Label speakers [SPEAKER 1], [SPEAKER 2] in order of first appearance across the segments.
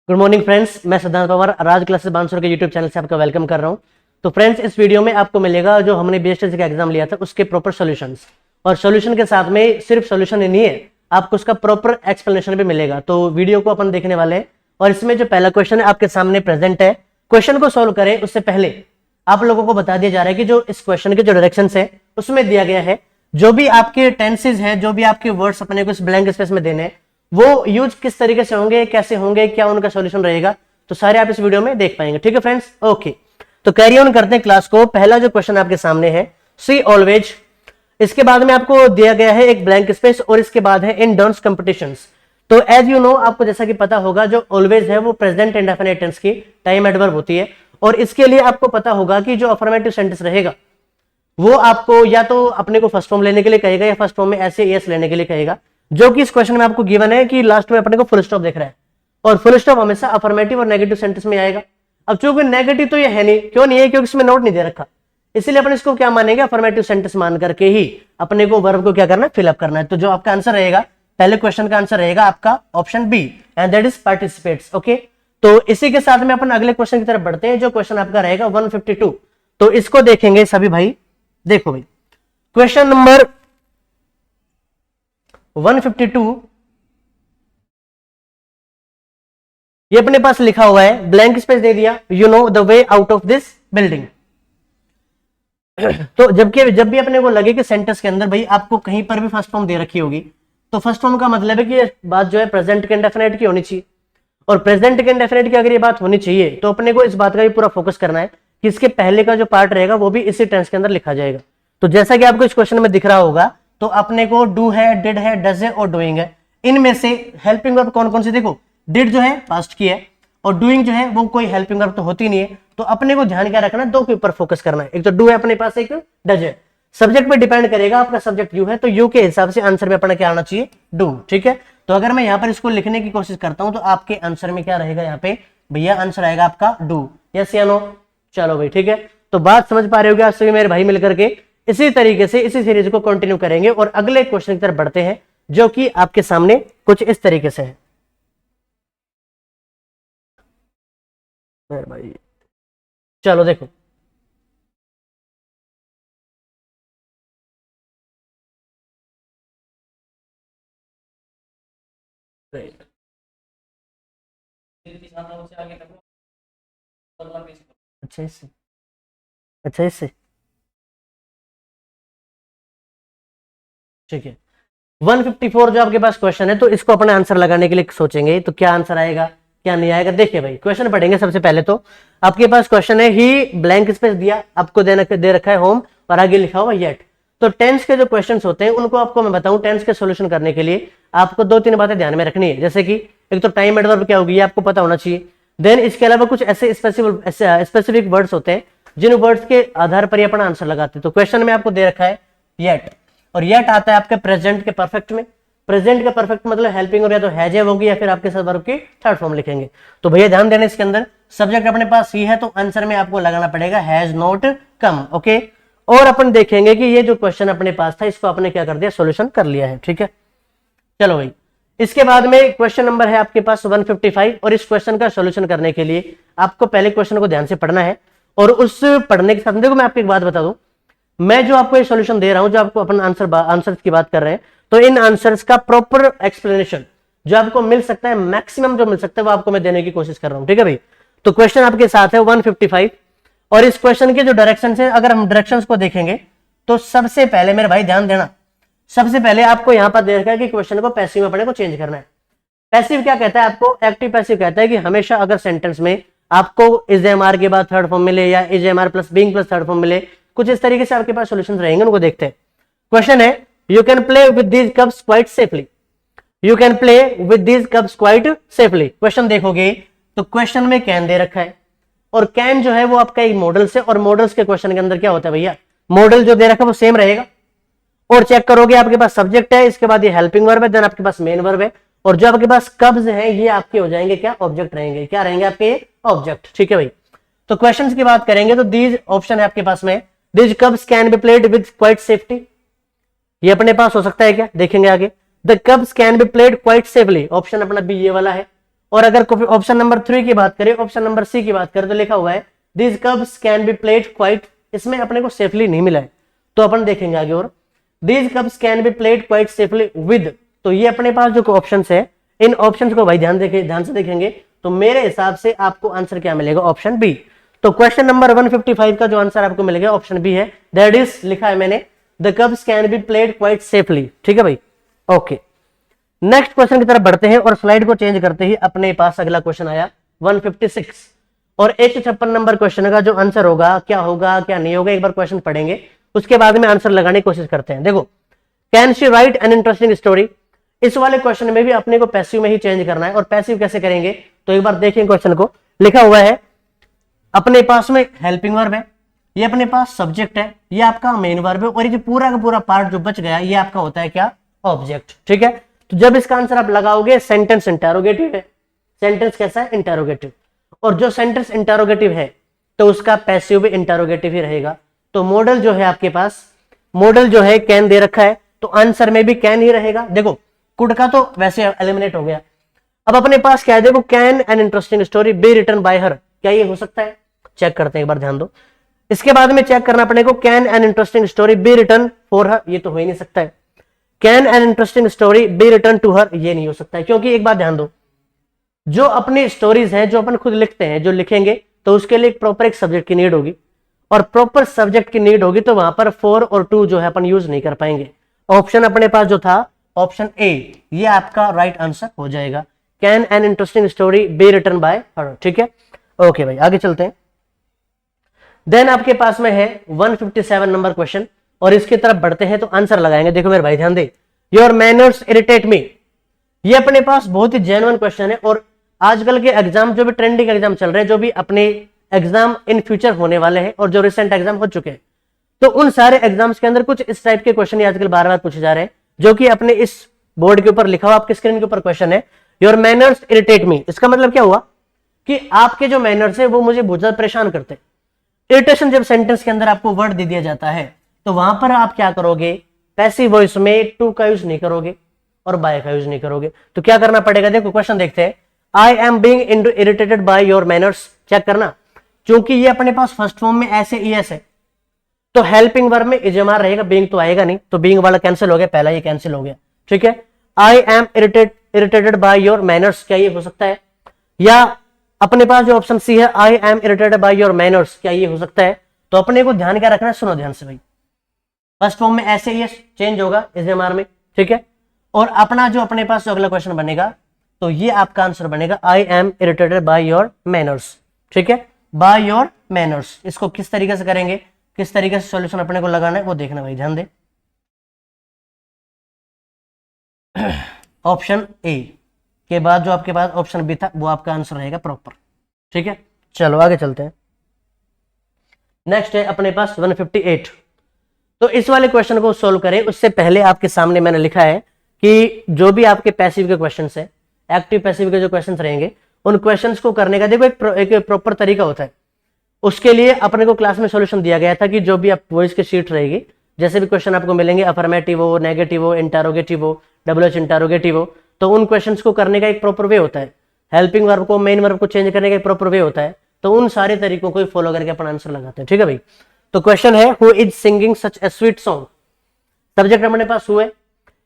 [SPEAKER 1] Good morning friends, मैं सिद्धांत पवार राज classes Bansur के यूट्यूब चैनल से आपका वेलकम कर रहा हूं। तो फ्रेंड्स, इस वीडियो में आपको मिलेगा जो हमने बीएसटी का एग्जाम लिया था उसके प्रॉपर सॉल्यूशंस, और सॉल्यूशन के साथ में सिर्फ सॉल्यूशन ही नहीं है, आपको उसका प्रॉपर एक्सप्लेनेशन भी मिलेगा। तो वीडियो को अपन देखने वाले हैं और इसमें जो पहला क्वेश्चन है आपके सामने प्रेजेंट है। क्वेश्चन को सोल्व करें उससे पहले आप लोगों को बता दिया जा रहा है कि जो इस क्वेश्चन के जो डायरेक्शंस है उसमें दिया गया है, जो भी आपके टेंसेज हैं, जो भी आपके वर्ड्स अपने को इस ब्लैंक स्पेस में देने हैं, वो यूज किस तरीके से होंगे, कैसे होंगे, क्या उनका सॉल्यूशन रहेगा, तो सारे आप इस वीडियो में देख पाएंगे। ठीक है फ्रेंड्स, ओके। तो कैरी ऑन करते हैं क्लास को। पहला जो क्वेश्चन आपके सामने है, सी ऑलवेज, इसके बाद में आपको दिया गया है एक ब्लैंक स्पेस और इसके बाद है इन डांस कॉम्पिटिशंस। तो एज यू नो, आपको जैसा कि पता होगा जो ऑलवेज है वो प्रेजेंट इंडेफिनिट टेंस की टाइम एडवर्ब होती है, और इसके लिए आपको पता होगा कि जो अफर्मेटिव सेंटेंस रहेगा वो आपको या तो अपने को फर्स्ट फॉर्म लेने के लिए कहेगा या फर्स्ट फॉर्म में ऐसे यस लेने के लिए कहेगा, जो कि इस क्वेश्चन में आपको गिवन है कि लास्ट में अपने को फुल स्टॉप दिख रहा है, और फुल स्टॉप हमेशा अफर्मेटिव और नेगेटिव सेंटेंस में आएगा। अब चूंकि नेगेटिव तो ये है नहीं, क्यों नहीं है, क्योंकि इसमें नोट नहीं दे रखा, इसलिए अपन इसको क्या मानेंगे, अफर्मेटिव सेंटेंस मान करके ही अपने को वर्ब को क्या करना है, फिलअप करना है। तो जो आपका आंसर रहेगा, पहले क्वेश्चन का आंसर रहेगा आपका option B, and that is participates. Okay, तो इसी के साथ में अपन अगले क्वेश्चन की तरफ बढ़ते हैं, जो क्वेश्चन आपका रहेगा 152। तो इसको देखेंगे सभी भाई। देखो भाई, क्वेश्चन नंबर 152 ये अपने पास लिखा हुआ है, ब्लैंक स्पेस दे दिया, you know the way out of this building. तो जब भी अपने को लगे कि सेंटेंस के अंदर भाई आपको कहीं पर भी फर्स्ट फॉर्म दे रखी होगी, तो फर्स्ट फॉर्म का मतलब है कि ये बात जो है प्रेजेंट के इंडेफिनिट की होनी चाहिए, और प्रेजेंट के इंडेफिनिट की अगर ये बात होनी चाहिए तो अपने को इस बात का भी पूरा फोकस करना है कि इसके पहले का जो पार्ट रहेगा वो भी इसी टेंस के अंदर लिखा जाएगा। तो जैसा कि आपको इस क्वेश्चन में दिख रहा होगा, तो अपने को डू है, डिड है, डज है और डूइंग है। इनमें से हेल्पिंग वर्ब कौन कौन सी, देखो डिड जो है पास्ट की है, और डूइंग जो है वो कोई हेल्पिंग वर्ब तो होती नहीं है। तो अपने को ध्यान क्या रखना है, दो के ऊपर फोकस करना है, एक तो डू है अपने पास, एक डज है। सब्जेक्ट पे डिपेंड करेगा, आपका सब्जेक्ट यू है तो यू के हिसाब से आंसर में अपना क्या आना चाहिए, डू। ठीक है, तो अगर मैं यहाँ पर इसको लिखने की कोशिश करता हूं तो आपके आंसर में क्या रहेगा, यहाँ पे भैया आंसर आएगा आपका डू। यस या नो? चलो भाई, ठीक है। तो बात समझ पा रहे हो आप सभी मेरे भाई मिलकर के। इसी तरीके से इसी सीरीज को कंटिन्यू करेंगे और अगले क्वेश्चन की तरफ बढ़ते हैं, जो कि आपके सामने कुछ इस तरीके से है। मेरे भाई चलो देखो, अच्छा इससे, अच्छा इससे, ठीक है। 154 जो आपके पास क्वेश्चन है, तो इसको अपने आंसर लगाने के लिए सोचेंगे, तो क्या आंसर आएगा क्या नहीं आएगा। देखिए भाई, क्वेश्चन पढ़ेंगे सबसे पहले। तो आपके पास क्वेश्चन है, ही ब्लैंक स्पेस दिया आपको, दे रखा है होम, और आगे लिखा हुआ येट। तो टेंस के जो क्वेश्चंस होते हैं उनको आपको मैं बताऊं, टेंस के सॉल्यूशन करने के लिए आपको दो तीन बातें ध्यान में रखनी है। जैसे कि एक तो टाइम एडवर्ब क्या होगी, ये आपको पता होना चाहिए। देन इसके अलावा कुछ ऐसे स्पेसिफिक वर्ड्स होते हैं जिन वर्ड्स के आधार पर अपना आंसर लगाते हैं। तो क्वेश्चन में आपको दे रखा है येट, और येट आता है आपके प्रेजेंट के परफेक्ट में। प्रेजेंट का परफेक्ट मतलब हेल्पिंग वर्ब या तो हैज होगी या फिर आपके साथ वर्ब की थर्ड फॉर्म लिखेंगे। तो भैया ध्यान देना, इसके अंदर सब्जेक्ट अपने पास ही है, तो आंसर में आपको लगाना पड़ेगा हैज नॉट कम। ओके, और अपन देखेंगे कि ये जो क्वेश्चन अपने पास था इसको आपने क्या कर दिया, सॉल्यूशन कर लिया है। ठीक है, चलो भाई। इसके बाद में क्वेश्चन नंबर है आपके पास 155, और इस क्वेश्चन का सॉल्यूशन करने के लिए आपको पहले क्वेश्चन को ध्यान से पढ़ना है, और उस पढ़ने के साथ देखो मैं आपको एक बात बता दूं, मैं जो आपको ये सॉल्यूशन दे रहा हूं, जो आपको अपन आंसर की बात कर रहे हैं, तो इन आंसर्स का प्रॉपर एक्सप्लेनेशन जो आपको मिल सकता है, मैक्सिमम जो मिल सकता है वो आपको मैं देने की कोशिश कर रहा हूं। ठीक है भाई, तो क्वेश्चन आपके साथ है 155, और इस क्वेश्चन के जो डायरेक्शन है, अगर हम डायरेक्शंस को देखेंगे तो सबसे पहले मेरे भाई ध्यान देना, सबसे पहले आपको यहां पर दे रखा है कि क्वेश्चन को पैसिव में अपने को चेंज करना है। पैसिव क्या कहता है आपको, एक्टिव पैसिव कहता है कि हमेशा अगर सेंटेंस में आपको इज एम आर के बाद थर्ड फॉर्म मिले या is am are plus being plus third form मिले, कुछ इस तरीके से आपके पास सॉल्यूशंस रहेंगे, उनको देखते हैं। क्वेश्चन है, you can play with these cups quite safely, you can play with these cups quite safely. Question देखोगे तो क्वेश्चन में कैन दे रखा है, और कैन जो है वो आपका एक मॉडल से, और मॉडल्स के क्वेश्चन के अंदर क्या होता है भैया, मॉडल जो दे रखा है वो सेम रहेगा। और चेक करोगे आपके पास सब्जेक्ट है, इसके बाद ये हेल्पिंग वर्ब है, देन आपके पास मेन वर्ब है, और जो आपके पास कब्ज है ये आपके हो जाएंगे क्या, ऑब्जेक्ट रहेंगे। क्या रहेंगे आपके, ऑब्जेक्ट। ठीक है भाई, तो क्वेश्चंस की बात करेंगे तो दीज ऑप्शन है आपके पास में, these कब्स can be played with quite safety, ये अपने पास हो सकता है क्या, देखेंगे आगे। The कब्स can be played quite safely, option अपना बी ये वाला है। और अगर ऑप्शन नंबर 3 की बात करें, ऑप्शन नंबर सी की बात करें, तो लिखा हुआ है these cups can be played quite, इसमें अपने को सेफली नहीं मिला है, तो अपन देखेंगे आगे। और these cups can be played quite safely with, तो ये अपने पास जो ऑप्शन है, इन ऑप्शंस को भाई ध्यान से देखेंगे, तो मेरे हिसाब से आपको आंसर क्या मिलेगा, ऑप्शन बी। तो क्वेश्चन नंबर 155 का जो आंसर आपको मिलेगा ऑप्शन बी है, दैट इज लिखा है मैंने the cups can be played quite safely. ठीक है भाई, ओके। नेक्स्ट क्वेश्चन की तरफ बढ़ते हैं और स्लाइड को चेंज करते ही अपने पास अगला क्वेश्चन आया 156 और 156 नंबर क्वेश्चन का जो आंसर होगा, क्या होगा क्या नहीं होगा, एक बार क्वेश्चन पढ़ेंगे, उसके बाद में आंसर लगाने की कोशिश करते हैं। देखो, can she write N interesting story, इस वाले क्वेश्चन में भी अपने को पैसिव में ही चेंज करना है। और पैसिव कैसे करेंगे, तो एक बार देखें क्वेश्चन को, लिखा हुआ है अपने पास में हेल्पिंग वर्ब है, ये अपने पास सब्जेक्ट है, ये आपका मेन वर्ब है, और ये पूरा का पूरा पार्ट जो बच गया ये आपका होता है क्या, ऑब्जेक्ट। ठीक है, तो जब इसका आंसर आप लगाओगे, सेंटेंस इंटरोगेटिव है, सेंटेंस कैसा है, इंटरोगेटिव, और जो सेंटेंस इंटरोगेटिव है तो उसका पैसिव भी इंटरोगेटिव ही रहेगा। तो मॉडल जो है आपके पास, मॉडल जो है कैन दे रखा है, तो आंसर में भी कैन ही रहेगा। देखो, कुड का तो वैसे एलिमिनेट हो गया, अब अपने पास क्या है, देखो, can an interesting story be written by her, क्या ये हो सकता है, चेक करते हैं एक बार, ध्यान दो। इसके बाद में चेक करना अपने को, can an interesting story be written for her, ये तो हो ही नहीं सकता है। Can an interesting story be written to her, ये नहीं हो सकता है, क्योंकि एक बात ध्यान दो, जो अपनी स्टोरीज हैं, जो अपन खुद लिखते हैं, जो लिखेंगे, तो उसके लिए प्रॉपर एक सब्जेक्ट की नीड होगी, और प्रॉपर सब्जेक्ट की नीड होगी, तो वहां पर फॉर और टू जो है अपन यूज नहीं कर पाएंगे। ऑप्शन अपने पास जो था ऑप्शन ए, ये आपका राइट आंसर हो जाएगा, can an interesting story be written by her. ठीक है, ओके भाई, आगे चलते हैं। देन आपके पास में है 157 नंबर क्वेश्चन, और इसकी तरफ बढ़ते हैं तो आंसर लगाएंगे। देखो मेरे भाई, ध्यान दे, योर मैनर्स इरिटेट मी, ये अपने पास बहुत ही जेन्युइन क्वेश्चन है, और आजकल के एग्जाम, जो भी ट्रेंडिंग एग्जाम चल रहे हैं, जो भी अपने एग्जाम इन फ्यूचर होने वाले हैं, और जो रिसेंट एग्जाम हो चुके हैं, तो उन सारे एग्जाम्स के अंदर कुछ इस टाइप के क्वेश्चन आजकल बार बार पूछे जा रहे हैं, जो कि अपने इस बोर्ड के ऊपर लिखा हुआ, आपके स्क्रीन के ऊपर क्वेश्चन है, योर मैनर्स इरिटेट मी। इसका मतलब क्या हुआ कि आपके जो मैनर्स है वो मुझे बहुत ज्यादा परेशान करते हैं। इरिटेशन, जब सेंटेंस के अंदर आपको वर्ड दे दिया जाता है, तो वहां पर आप क्या करोगे, पैसिव वॉइस में टू का यूज नहीं करोगे और बाय का यूज नहीं करोगे, तो क्या करना पड़ेगा। देखो क्वेश्चन देखते हैं, I am being irritated by your manners, check करना, क्योंकि ये अपने पास फर्स्ट फॉर्म में ऐसे ईएस है, तो हेल्पिंग वर्ब में इजमार रहेगा, बीइंग तो आएगा नहीं, तो बीइंग वाला कैंसिल हो गया, पहला ये कैंसिल हो गया। ठीक है, I am irritated by your manners, क्या ये हो सकता है, या अपने पास जो ऑप्शन सी है, I am irritated by your manners, क्या ये हो सकता है। तो अपने को ध्यान क्या रखना है, सुनो ध्यान से भाई, फर्स्ट फॉर्म में ऐसे ही चेंज होगा इजमार में। ठीक है, और अपना जो अपने पास जो अगला क्वेश्चन बनेगा, तो ये आपका आंसर बनेगा, I am irritated by your manners. ठीक है, बाय योर मैनर्स, इसको किस तरीके से करेंगे, किस तरीके से सॉल्यूशन अपने को लगाना है वो देखना भाई, ध्यान दे। ऑप्शन ए के बाद जो आपके पास ऑप्शन बी था, वो आपका आंसर रहेगा प्रॉपर। ठीक है, चलो आगे चलते हैं। नेक्स्ट है अपने पास 158, तो इस वाले क्वेश्चन को सोल्व करें उससे पहले आपके सामने मैंने लिखा है कि जो भी आपके पैसिव के क्वेश्चंस है, एक्टिव पैसिव के जो क्वेश्चंस रहेंगे, उन क्वेश्चंस को करने का देखो एक प्रॉपर तरीका होता है। उसके लिए अपने को क्लास में सॉल्यूशन दिया गया था कि जो भी आप वॉइस की शीट रहेगी, जैसे भी क्वेश्चन आपको मिलेंगे, अफर्मेटिव हो, नेगेटिव हो, इंटरोगेटिव हो, डब्ल्यूएच इंटरोगेटिव हो, तो उन क्वेश्चंस को करने का एक प्रॉपर वे होता है, हेल्पिंग वर्ब को मेन वर्ब को चेंज करने का एक प्रॉपर वे होता है, तो उन सारे तरीकों को फॉलो करके अपन आंसर लगाते हैं। ठीक है भाई, तो क्वेश्चन है who is singing such a sweet song, subject अपने पास हुए,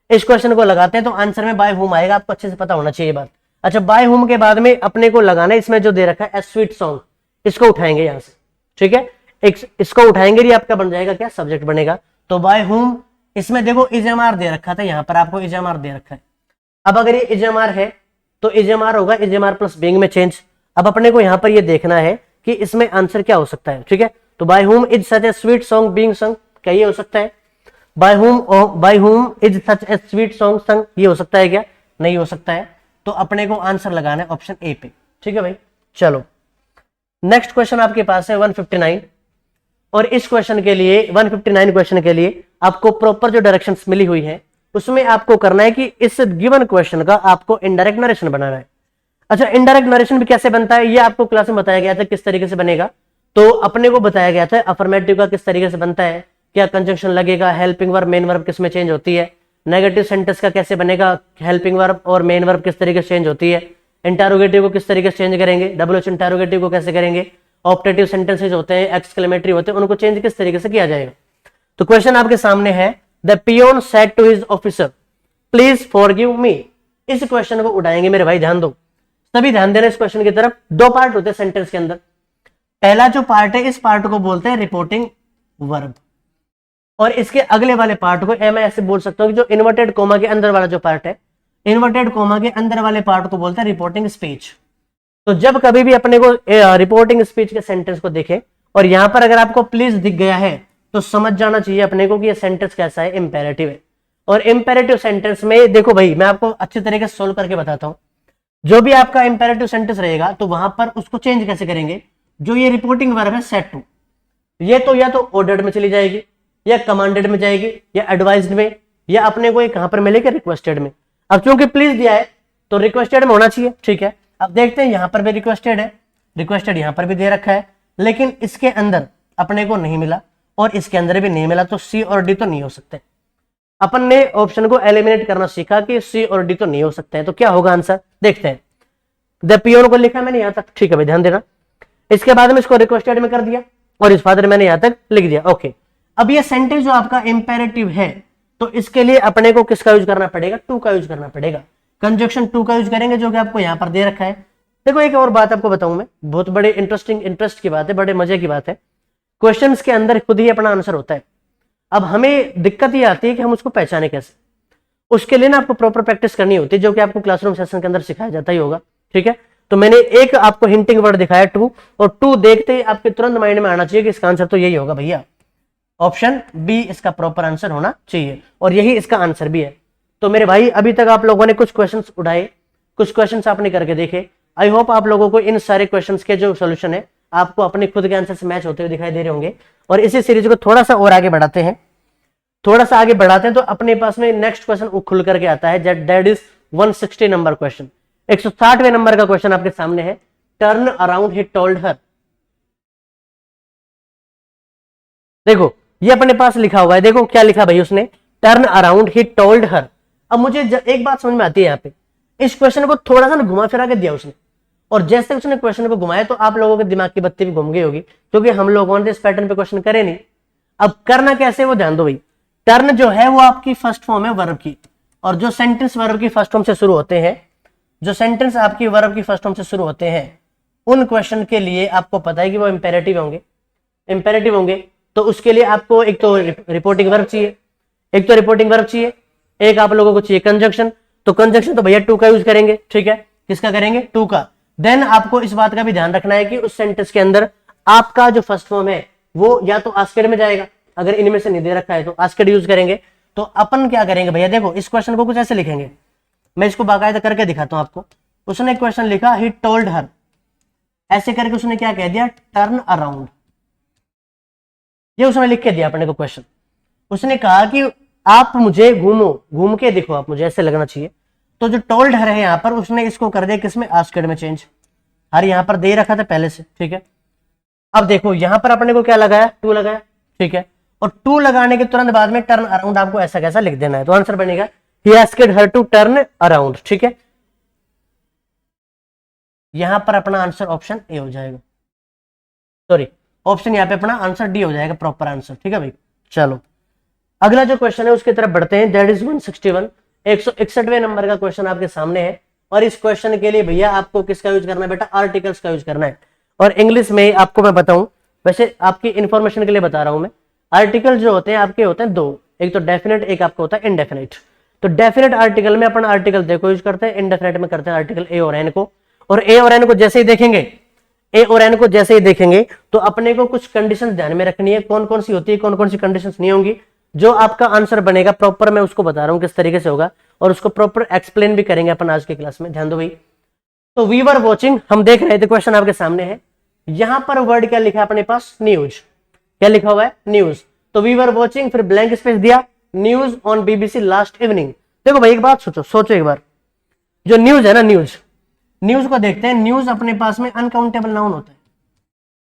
[SPEAKER 1] इस क्वेश्चन को लगाते हैं तो आंसर में बाय हुम आएगा, आपको अच्छे से पता होना चाहिए बात। अच्छा, बाय हुम के बाद में अपने को लगाना है, इसमें जो दे रखा है ए स्वीट सॉन्ग, इसको उठाएंगे यहां से। ठीक है, इसको उठाएंगे, ये आपका बन जाएगा क्या, सब्जेक्ट बनेगा। तो बाय हुम, इसमें देखो इजमार दे रखा था, यहां पर आपको इजमार दे रखा है। अब अगर ये इजमार है तो इजमार होगा इजमार प्लस बीइंग में चेंज। अब अपने को यहां पर ये देखना है कि इसमें आंसर क्या हो सकता है। ठीक है, तो by whom is such a sweet song being sung, क्या ये हो सकता है। By whom is such a sweet song sung, ये हो सकता है क्या, नहीं हो सकता है। तो अपने को आंसर लगाना है ऑप्शन ए पे। ठीक है भाई, चलो नेक्स्ट क्वेश्चन आपके पास है 159, और इस क्वेश्चन के लिए 159 क्वेश्चन के लिए आपको प्रॉपर जो डायरेक्शंस मिली हुई है, उसमें आपको करना है कि इस गिवन क्वेश्चन का आपको इनडायरेक्ट नरेशन बनाना है। अच्छा, इनडायरेक्ट नरेशन भी कैसे बनता है, ये आपको क्लास में बताया गया था किस तरीके से बनेगा। तो अपने को बताया गया था अफर्मेटिव का किस तरीके से बनता है, क्या कंजंक्शन लगेगा, हेल्पिंग वर्ब मेन वर्ब किस में चेंज होती है, नेगेटिव सेंटेंस का कैसे बनेगा, हेल्पिंग वर्ब और मेन वर्ब किस तरीके से चेंज होती है, इंटरोगेटिव को किस तरीके से चेंज करेंगे, WH इंटरोगेटिव को कैसे करेंगे, ऑप्टेटिव सेंटेंसेज होते हैं, एक्सक्लेमेटरी होते हैं, उनको चेंज किस तरीके से किया जाएगा। तो क्वेश्चन आपके सामने है, the peon said to his officer please forgive me. इस क्वेश्चन को उठाएंगे मेरे भाई, ध्यान दो, सभी ध्यान देना इस क्वेश्चन की तरफ। दो पार्ट होते हैं सेंटेंस के अंदर। पहला जो पार्ट है, इस पार्ट को बोलते हैं रिपोर्टिंग वर्ब, और इसके अगले वाले पार्ट को मैं ऐसे बोल सकता हूं कि जो इन्वर्टेड कोमा के अंदर वाला जो पार्ट है, इन्वर्टेड कोमा के अंदर वाले पार्ट को बोलते हैं रिपोर्टिंग स्पीच। तो जब कभी भी अपने को रिपोर्टिंग स्पीच के सेंटेंस को देखे और यहां पर अगर आपको प्लीज दिख गया है तो समझ जाना चाहिए अपने को कि ये सेंटेंस कैसा है, इंपेरेटिव है। और इंपेरेटिव सेंटेंस में देखो भाई, मैं आपको अच्छे तरीके से सोल्व करके बताता हूं। जो भी आपका इंपेरेटिव सेंटेंस रहेगा तो वहां पर उसको चेंज कैसे करेंगे। जो ये रिपोर्टिंग वर्ब है सेड टू, ये तो या तो ऑर्डर्ड में चली जाएगी, या कमांडेड में जाएगी, या एडवाइज्ड में, या अपने को कहां पर मिलेगा, रिक्वेस्टेड में। अब चूंकि प्लीज दिया है तो रिक्वेस्टेड में होना चाहिए, ठीक है। अब देखते हैं यहां पर भी रिक्वेस्टेड है, रिक्वेस्टेड यहां पर भी दे रखा है, लेकिन इसके अंदर अपने को नहीं मिला और इसके अंदर भी नहीं मिला, तो सी और डी तो नहीं हो सकते। अपन ने ऑप्शन को एलिमिनेट करना सीखा कि सी और डी तो नहीं हो सकते हैं, तो क्या होगा आंसर, देखते हैं। द पियोन को लिखा मैंने यहां तक, ठीक है भाई, ध्यान देना। इसके बाद में इसको रिक्वेस्टेड में कर दिया और इस फादर मैंने यहां तक लिख दिया, ओके। अब ये सेंटेंस जो आपका इंपेरेटिव है तो इसके लिए अपने को किसका यूज करना पड़ेगा, टू का यूज करना पड़ेगा। कंजक्शन टू का यूज करेंगे, जो कि आपको यहां पर दे रखा है। देखो एक और बात आपको बताऊं मैं, बहुत बड़े इंटरेस्ट की बात है, बड़े मजे की बात है। क्वेश्चंस के अंदर खुद ही अपना आंसर होता है। अब हमें दिक्कत ये आती है कि हम उसको पहचाने कैसे। उसके लिए ना आपको प्रॉपर प्रैक्टिस करनी होती है, जो कि आपको क्लासरूम सेशन के अंदर सिखाया जाता ही होगा, ठीक है। तो मैंने एक आपको हिंटिंग वर्ड दिखाया टू, और टू देखते ही आपके तुरंत माइंड में आना चाहिए कि इसका आंसर तो यही होगा भैया, ऑप्शन बी इसका प्रॉपर आंसर होना चाहिए, और यही इसका आंसर भी है। तो मेरे भाई अभी तक आप लोगों ने कुछ क्वेश्चंस उठाए, कुछ क्वेश्चंस आपने करके देखे। आई होप आप लोगों को इन सारे क्वेश्चंस के जो सोल्यूशन है आपको अपने खुद के आंसर से मैच होते हुए दिखाई दे रहे होंगे। और इसी सीरीज को थोड़ा सा और आगे बढ़ाते हैं, थोड़ा सा आगे बढ़ाते हैं, तो अपने पास में नेक्स्ट क्वेश्चन खुल करके आता है, दैट इज 160 नंबर क्वेश्चन। 160वें नंबर का क्वेश्चन आपके सामने है, turn around he told her. देखो ये अपने पास लिखा हुआ है, देखो क्या लिखा भाई उसने, टर्न अराउंड ही टोल्ड हर। अब मुझे एक बात समझ में आती है यहाँ पे, इस क्वेश्चन को थोड़ा सा ना घुमा फिरा के दिया उसने, और जैसे उसने क्वेश्चन को घुमाया तो आप लोगों के दिमाग की बत्ती भी घूम गई होगी, क्योंकि हम लोगों ने इस पैटर्न पे क्वेश्चन करे नहीं। अब करना कैसे वो ध्यान दो भाई। टर्न जो है वो आपकी फर्स्ट फॉर्म है वर्ब की, और जो सेंटेंस वर्ब की फर्स्ट फॉर्म से शुरू होते हैं, जो सेंटेंस आपकी वर्ब की फर्स्ट फॉर्म से शुरू होते हैं, उन क्वेश्चन के लिए आपको पता है कि वो इंपेरेटिव होंगे, इंपेरेटिव होंगे। तो उसके लिए आपको एक तो रिपोर्टिंग वर्ब चाहिए, एक तो रिपोर्टिंग वर्ब चाहिए, एक आप लोगों को चाहिए कंजक्शन। तो कंजक्शन तो भैया टू का यूज करेंगे, ठीक है, किसका करेंगे, टू का। देन आपको इस बात का भी ध्यान रखना है कि उस सेंटेंस के अंदर आपका जो फर्स्ट फॉर्म है वो या तो आस्केड में जाएगा, अगर इनमें से नहीं दे रखा है तो आस्केड यूज करेंगे। तो अपन क्या करेंगे भैया, देखो इस क्वेश्चन को कुछ ऐसे लिखेंगे, मैं इसको बाकायदा करके दिखाता हूं आपको। उसने क्वेश्चन लिखा, ही टोल्ड हर, ऐसे करके उसने क्या कह दिया, टर्न अराउंड, ये उसने लिख के दिया अपने को क्वेश्चन। उसने कहा कि आप मुझे घूमो, घूम के देखो आप मुझे, ऐसे लगना चाहिए। तो जो टोल्ड हर है यहाँ पर, उसने इसको कर दिया किसमें, आस्केड में चेंज। हर यहाँ पर दे रखा था पहले से, ठीक है। अब देखो यहाँ पर अपने को क्या लगाया, टू लगाया, ठीक है। और टू लगाने के तुरंत बाद में टर्न अराउंड आपको ऐसा कैसा लिख देना है, तो आंसर बनेगा he asked her to turn around, ठीक है। यहां पर अपना आंसर ऑप्शन ए हो जाएगा, सॉरी ऑप्शन यहाँ पे अपना आंसर डी हो जाएगा, प्रॉपर आंसर, ठीक है भाई। चलो अगला जो क्वेश्चन है उसकी तरफ बढ़ते हैं, दैट इज 161, 161वें नंबर का क्वेश्चन आपके सामने है। और इस क्वेश्चन के लिए भैया आपको किसका यूज करना है बेटा, आर्टिकल्स का यूज करना है। और इंग्लिश में आपको मैं बताऊं, वैसे आपकी इंफॉर्मेशन के लिए बता रहा हूं मैं, आर्टिकल जो होते हैं आपके होते हैं दो, एक तो डेफिनेट, एक आपका होता है इनडेफिनेट। तो डेफिनेट आर्टिकल में अपन आर्टिकल देखो यूज करते हैं, इनडेफिनेट में करते हैं आर्टिकल ए और एन को। और ए और एन को जैसे ही देखेंगे, ए और एन को जैसे ही देखेंगे तो अपने को कुछ कंडीशंस ध्यान में रखनी है, कौन कौन सी होती है, कौन कौन सी कंडीशंस नहीं होंगी। जो आपका आंसर बनेगा प्रॉपर मैं उसको बता रहा हूं किस तरीके से होगा, और उसको प्रॉपर एक्सप्लेन भी करेंगे अपन आज की क्लास में, ध्यान दो भाई। तो वी वर वॉचिंग, हम देख रहे थे, क्वेश्चन आपके सामने है। यहां पर वर्ड क्या लिखा है अपने पास, न्यूज, क्या लिखा हुआ है, न्यूज। तो वी वर वॉचिंग, फिर ब्लैंक स्पेस दिया, news on BBC last evening. देखो भाई एक बात सोचो एक बार, जो न्यूज है ना, न्यूज को देखते हैं। न्यूज अपने पास में अनकाउंटेबल नाउन होता है,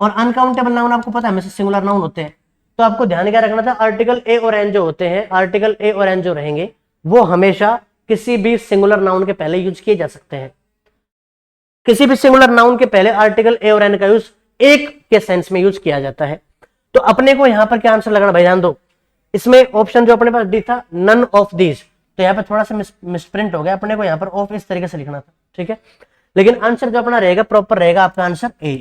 [SPEAKER 1] और अनकाउंटेबल नाउन आपको पता है हमेशा सिंगुलर नाउन होते हैं। तो आपको ध्यान क्या रखना था, आर्टिकल ए और एन जो होते हैं, आर्टिकल ए और एन जो रहेंगे वो हमेशा किसी भी सिंगुलर नाउन के पहले यूज किए जा सकते हैं। किसी भी सिंगुलर नाउन के पहले आर्टिकल ए और एन का यूज एक के सेंस में यूज किया जाता है। तो अपने को यहां पर क्या आंसर लगाना भाई, ध्यान दो। इसमें ऑप्शन जो अपने पास डी था, नन ऑफ दीज, तो यहाँ पर थोड़ा सा मिसप्रिंट हो गया, अपने को यहाँ पर ऑफ इस तरीके से लिखना था, ठीक है। लेकिन आंसर जो अपना रहेगा प्रॉपर रहेगा आपका answer A.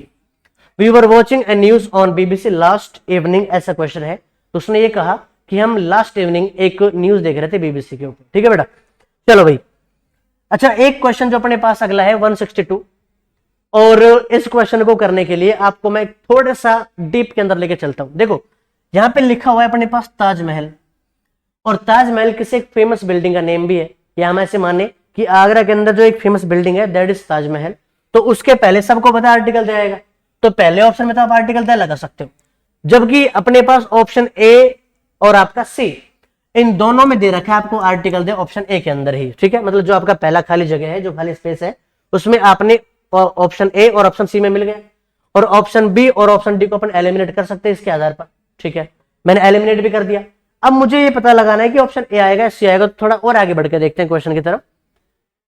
[SPEAKER 1] We were watching a news on BBC last evening, ऐसा क्वेश्चन है। तो उसने ये कहा कि हम लास्ट इवनिंग एक न्यूज देख रहे थे बीबीसी के ऊपर, ठीक है बेटा। चलो भाई, अच्छा एक क्वेश्चन जो अपने पास अगला है 162, और इस क्वेश्चन को करने के लिए आपको मैं थोड़ा सा डीप के अंदर लेके चलता हूं। देखो यहां पे लिखा हुआ है अपने पास ताजमहल, और ताजमहल किसी एक फेमस बिल्डिंग का नेम भी है, या हम ऐसे माने कि आगरा के अंदर जो एक फेमस बिल्डिंग है दैट इज ताजमहल। तो उसके पहले सबको पता आर्टिकल द आएगा, तो पहले ऑप्शन में तो आप आर्टिकल द लगा सकते हो। जबकि अपने पास ऑप्शन ए और आपका सी, इन दोनों में दे रखा है आपको आर्टिकल दे ऑप्शन ए के अंदर ही, ठीक है। मतलब जो आपका पहला खाली जगह है, जो खाली स्पेस है, उसमें आपने ऑप्शन ए और ऑप्शन सी में मिल गया, और ऑप्शन बी और ऑप्शन डी को अपन एलिमिनेट कर सकते हैं इसके आधार पर, ठीक है। मैंने एलिमिनेट भी कर दिया। अब मुझे ये पता लगाना है कि ऑप्शन ए आएगा सी आएगा, तो थोड़ा और आगे बढ़ के देखते हैं क्वेश्चन की तरफ।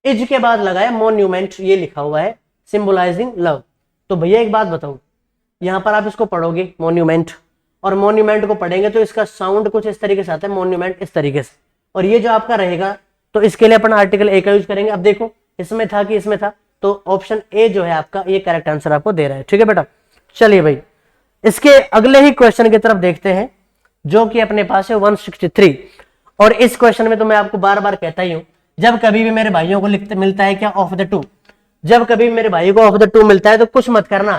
[SPEAKER 1] इज के बाद लगाया मोन्यूमेंट, ये लिखा हुआ है सिंबलाइजिंग लव। तो भैया एक बात बताऊं, यहां पर आप इसको पढ़ोगे मोन्यूमेंट, और मोन्यूमेंट को पढ़ेंगे तो इसका साउंड कुछ इस तरीके से आता है, मोन्यूमेंट इस तरीके से, और ये जो आपका रहेगा, तो इसके लिए अपन आर्टिकल ए का यूज करेंगे। अब देखो इसमें था कि इसमें था, तो ऑप्शन ए जो है आपका ये करेक्ट आंसर आपको दे रहा है, ठीक है बेटा। चलिए भाई, इसके अगले ही क्वेश्चन की तरफ देखते हैं, जो कि अपने पास है 163। और इस क्वेश्चन में तो मैं आपको बार बार कहता ही हूं, जब कभी भी मेरे भाइयों को लिखते मिलता है क्या ऑफ द टू, जब कभी मेरे भाई को ऑफ द टू मिलता है तो कुछ मत करना।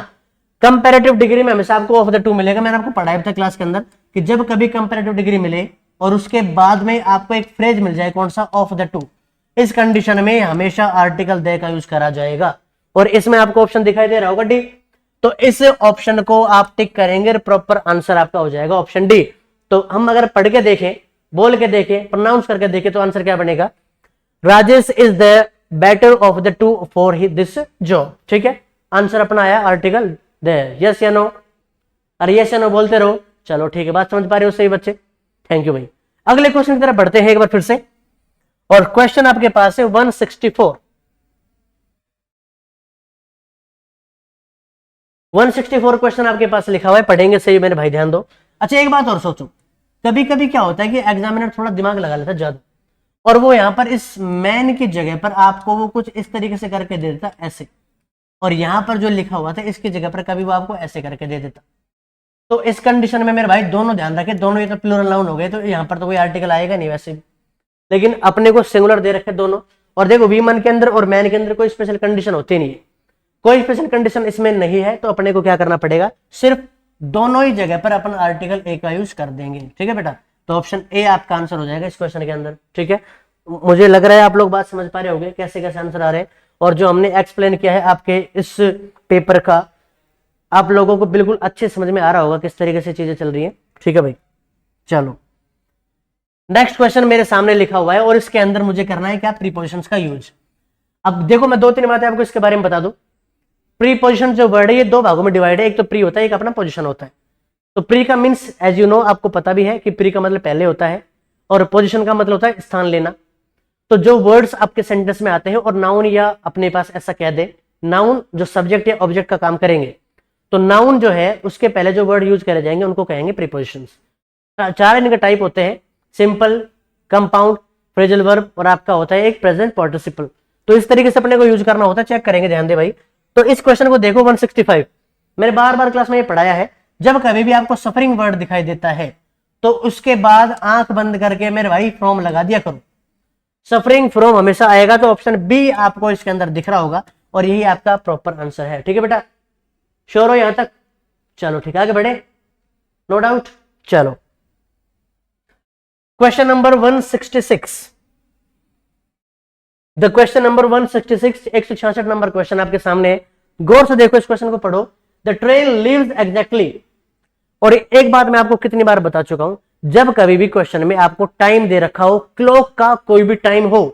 [SPEAKER 1] कंपैरेटिव डिग्री में हमेशा आपको ऑफ द टू मिलेगा। मैंने आपको पढ़ाया था क्लास के अंदर कि जब कभी कंपैरेटिव डिग्री मिले और उसके बाद में आपको एक फ्रेज मिल जाए, कौन सा, ऑफ द टू, इस कंडीशन में हमेशा आर्टिकल दे का यूज करा जाएगा। और इसमें आपको ऑप्शन दिखाई दे रहा होगा डी, तो इस ऑप्शन को आप टिक करेंगे, प्रॉपर आंसर आपका हो जाएगा ऑप्शन डी। तो हम अगर पढ़ के देखें, बोल के देखें, प्रोनाउंस करके देखें, तो आंसर क्या बनेगा, Rajesh is the better of the two for this job, ठीक है। आंसर अपना आया आर्टिकल द। यस या नो, अरे यस या नो बोलते रहो। चलो ठीक है, बात समझ पा रहे हो सही बच्चे, थैंक यू भाई। अगले क्वेश्चन की तरफ बढ़ते हैं एक बार फिर से, और क्वेश्चन आपके पास है 164। 164 क्वेश्चन आपके पास लिखा हुआ है, पढ़ेंगे सही मेरे भाई, ध्यान दो। अच्छा एक बात और सोचो, कभी कभी क्या होता है कि एग्जामिनर थोड़ा दिमाग लगा लेता है ज्यादा, और वो यहां पर इस मैन की जगह पर आपको वो कुछ इस तरीके से करके दे देता ऐसे, और यहां पर जो लिखा हुआ था इसकी जगह पर कभी वो आपको ऐसे करके दे देता। तो इस कंडीशन में मेरे भाई दोनों ध्यान रखें, दोनों ये तो प्लूरल नाउन हो गए, तो यहां पर तो कोई आर्टिकल आएगा नहीं वैसे भी, लेकिन अपने को सिंगुलर दे रखे दोनों। और देखो वीमन के अंदर और मैन के अंदर कोई स्पेशल कंडीशन होती नहीं है, कोई स्पेशल कंडीशन इसमें नहीं है, तो अपने को क्या करना पड़ेगा, सिर्फ दोनों ही जगह पर अपन आर्टिकल ए का यूज कर देंगे, ठीक है बेटा। तो ऑप्शन ए आपका आंसर हो जाएगा इस क्वेश्चन के अंदर, ठीक है। मुझे लग रहा है आप लोग बात समझ पा रहे होंगे कैसे कैसे आंसर आ रहे हैं, और जो हमने एक्सप्लेन किया है आपके इस पेपर का, आप लोगों को बिल्कुल अच्छे समझ में आ रहा होगा किस तरीके से चीजें चल रही हैं, ठीक है भाई। चलो नेक्स्ट क्वेश्चन मेरे सामने लिखा हुआ है, और इसके अंदर मुझे करना है क्या, प्रीपोजिशंस का यूज। अब देखो मैं 2-3 बातें आपको इसके बारे में बता दूं। प्रीपोजिशन जो वर्ड है ये 2 भागों में डिवाइड है, एक तो प्री होता है, एक अपना पोजीशन होता है। तो प्री का मीन्स एज यू नो, आपको पता भी है कि प्री का मतलब पहले होता है, और पोजीशन का मतलब होता है स्थान लेना। तो जो वर्ड्स आपके सेंटेंस में आते हैं और नाउन, या अपने पास ऐसा कह दे नाउन जो सब्जेक्ट या ऑब्जेक्ट का काम करेंगे, तो नाउन जो है उसके पहले जो वर्ड यूज करे जाएंगे उनको कहेंगे प्रीपोजिशंस। 4 इनके टाइप होते हैं, सिंपल, कंपाउंड, फ्रेजल वर्ब, और आपका होता है एक प्रेजेंट पार्टिसिपल। तो इस तरीके से अपने को यूज करना होता है, चेक करेंगे, ध्यान दे भाई। तो इस क्वेश्चन को देखो 165, मैंने बार बार क्लास में ये पढ़ाया है, जब कभी भी आपको सफरिंग वर्ड दिखाई देता है तो उसके बाद आंख बंद करके मेरे भाई फ्रॉम लगा दिया करो। सफरिंग फ्रॉम हमेशा आएगा, तो ऑप्शन बी आपको इसके अंदर दिख रहा होगा, और यही आपका प्रॉपर आंसर है, ठीक है बेटा। श्योर हो यहां तक? चलो ठीक है, आगे बढ़े, नो डाउट। चलो question number 166, the question number 166, 166 number question आपके सामने है, गौर से देखो, इस क्वेश्चन को पढ़ो। द ट्रेन लीव्स एग्जैक्टली, और एक बात मैं आपको कितनी बार बता चुका हूं, जब कभी भी क्वेश्चन में आपको टाइम दे रखा हो, क्लॉक का कोई भी टाइम हो,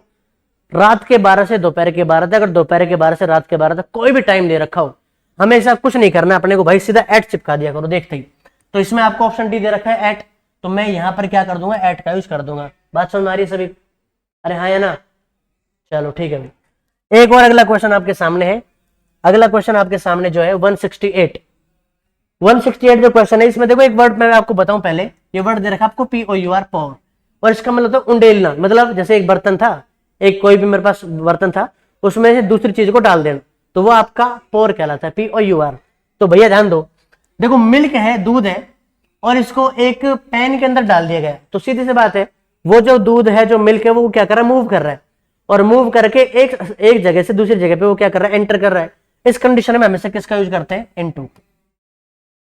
[SPEAKER 1] रात के 12 से दोपहर के 12 तक, अगर दोपहर के 12 से रात के 12 तक कोई भी टाइम दे रखा हो, हमेशा कुछ नहीं करना अपने को भाई, सीधा एट चिपका दिया करो देखते ही। तो इसमें आपको ऑप्शन डी दे रखा है एट, तो मैं यहां पर क्या कर दूंगा, एट का यूज कर दूंगा। बात समझ में आ रही है सभी? अरे हाँ या ना? चलो ठीक है भाई। एक और अगला क्वेश्चन आपके सामने है, अगला क्वेश्चन आपके सामने जो है 168 जो क्वेश्चन है, इसमें देखो एक वर्ड मैं आपको बताऊं पहले, ये वर्ड दे रखा आपको POUR पॉवर, और इसका मतलब होता है उंडेलना, मतलब जैसे एक बर्तन था, एक कोई भी मेरे पास बर्तन था, उसमें से दूसरी चीज को डाल देना, तो वो आपका पोर कहलाता है, POUR। तो भैया ध्यान दो, देखो मिल्क है, दूध है, और इसको एक पैन के अंदर डाल दिया गया, तो सीधी सी बात है वो जो दूध है, जो मिल्क है, वो क्या कर रहा है, मूव कर रहा है, और मूव करके एक जगह से दूसरी जगह पे वो क्या कर रहा है, एंटर कर रहा है। इस कंडीशन में हमेशा किसका यूज करते हैं, N2।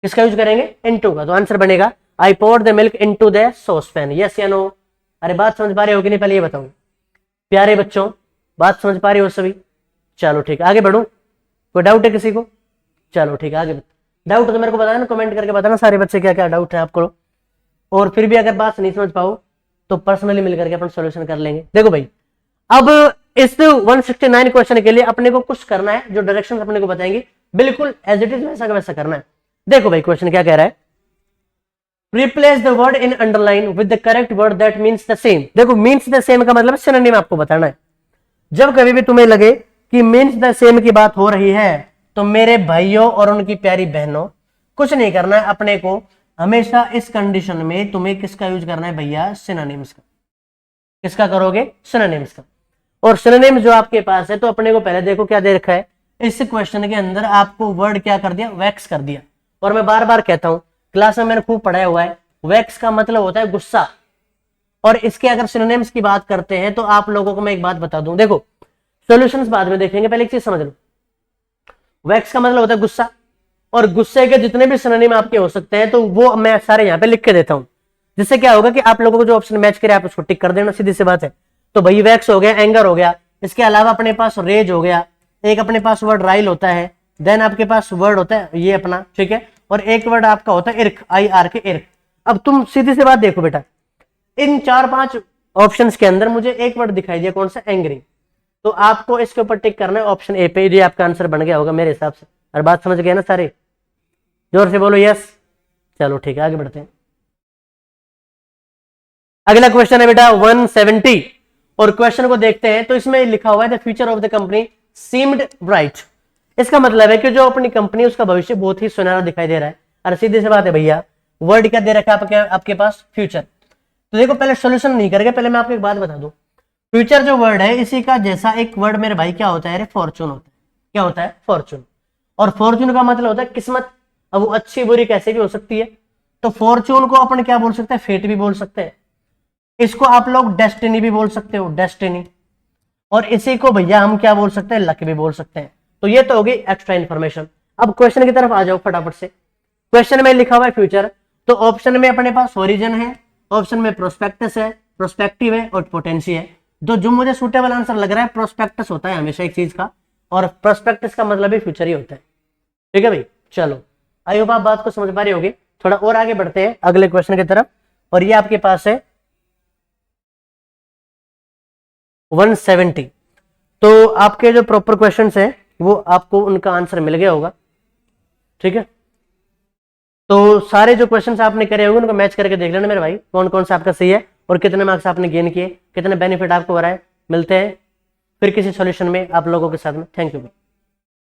[SPEAKER 1] किसका यूज करेंगे, N2 का। तो आंसर बनेगा I poured the milk into the saucepan, yes या नो। अरे बात समझ पा रहे हो कि नहीं, पहले ये बताओ प्यारे बच्चों, बात समझ पा रहे हो सभी? चलो ठीक, आगे बढ़ूं, कोई डाउट है किसी को? चलो ठीक है, आगे डाउट तो मेरे को बताना, कमेंट करके बताना सारे बच्चे क्या क्या डाउट है आपको, और फिर भी अगर बात नहीं समझ पाओ तो पर्सनली मिलकर के अपन सॉल्यूशन कर लेंगे। देखो भाई, अब इस 169 क्वेश्चन के लिए अपने को कुछ करना है, जो डायरेक्शन अपने को बताएंगे बिल्कुल एज इट इज वैसा का वैसा करना है। देखो भाई क्वेश्चन क्या कह रहा है, replace the word in underline with the correct word that means the same. देखो मीन्स द सेम का मतलब सिनोनिम आपको बताना है। जब कभी भी तुम्हें लगे कि मीन्स द सेम की बात हो रही है, तो मेरे भाइयों और उनकी प्यारी बहनों, कुछ नहीं करना है अपने को, हमेशा इस कंडीशन में तुम्हें किसका यूज करना है भैया, सिनोनिम्स का। किसका करोगे, सिनोनिम्स का। और सिनोनिम्स जो आपके पास है, तो अपने को पहले देखो क्या दे रखा है इस क्वेश्चन के अंदर, आपको वर्ड क्या कर दिया, वैक्स कर दिया। और मैं बार बार कहता हूं, क्लास में मैंने खूब पढ़ाया हुआ है, वैक्स का मतलब होता है गुस्सा। और इसके अगर सिनोनिम्स की बात करते हैं, तो आप लोगों को मैं एक बात बता दूं, देखो सॉल्यूशंस बाद में देखेंगे, पहले एक चीज समझ लो, वैक्स का मतलब होता है गुस्सा, और गुस्से के जितने भी सिनोनिम आपके हो सकते हैं, तो वो मैं सारे यहाँ पे लिख के देता हूं, जिससे क्या होगा कि आप लोगों को जो ऑप्शन मैच करे आप उसको टिक कर देना, सीधी सी बात है। तो भाई वैक्स हो गया, एंगर हो गया, इसके अलावा अपने पास रेज हो गया, एक अपने पास वर्ड राइल होता है, देन आपके पास वर्ड होता है ये अपना, ठीक है, और एक वर्ड आपका होता है इर्क, IR के इर्क। अब तुम सीधी सी बात देखो बेटा, इन 4-5 ऑप्शंस के अंदर मुझे एक वर्ड दिखाई दिया, कौन सा, एंग्री, तो आपको इसके ऊपर टिक करना है ऑप्शन ए पे, ये आपका आंसर बन गया होगा मेरे हिसाब से। और बात समझ गए ना सारे, जोर से बोलो यस। चलो ठीक है, आगे बढ़ते हैं। अगला क्वेश्चन है बेटा 170, और क्वेश्चन को देखते हैं, तो इसमें लिखा हुआ है the future of the company seemed bright. इसका मतलब है कि जो अपनी कंपनी, उसका भविष्य बहुत ही सुनहरा दिखाई दे रहा है। और सीधी सी बात है भैया, वर्ड क्या दे रखा है आपके पास, फ्यूचर। तो देखो पहले सोल्यूशन नहीं करके पहले मैं आपको एक बात बता दूं, फ्यूचर जो वर्ड है, इसी का जैसा एक वर्ड मेरे भाई क्या होता है, फॉर्चून होता है। क्या होता है, फॉर्चून। और फॉर्चून का मतलब होता है किस्मत। अब वो अच्छी बुरी कैसे भी हो सकती है, तो फॉर्चून को अपन क्या बोल सकते हैं, फेट भी बोल सकते हैं, इसको आप लोग डेस्टिनी भी बोल सकते हो, डेस्टिनी, और इसी को भैया हम क्या बोल सकते हैं, लक भी बोल सकते हैं। तो ये तो होगी एक्स्ट्रा इन्फॉर्मेशन। अब क्वेश्चन की तरफ आ जाओ फटाफट से। क्वेश्चन में लिखा हुआ है फ्यूचर, तो ऑप्शन में अपने पास ओरिजिन है, ऑप्शन में प्रोस्पेक्टस है, प्रोस्पेक्टिव है, और पोटेंसी है। तो जो मुझे सूटेबल आंसर लग रहा है, प्रोस्पेक्टस होता है हमेशा एक चीज का, और प्रोस्पेक्टस का मतलब भी फ्यूचर ही होता है। ठीक है भाई, चलो आई होप आप बात को समझ पा रहे होगे। थोड़ा और आगे बढ़ते हैं अगले क्वेश्चन की तरफ, और ये आपके पास है 170। तो आपके जो प्रॉपर क्वेश्चंस हैं, वो आपको उनका आंसर मिल गया होगा, ठीक है। तो सारे जो क्वेश्चंस आपने करे होंगे उनको मैच करके देख लेना मेरे भाई, कौन कौन सा आपका सही है और कितने मार्क्स आपने गेन किए, कितने बेनिफिट आपको हो रहा है। मिलते हैं फिर किसी सॉल्यूशन में आप लोगों के साथ में। Thank you.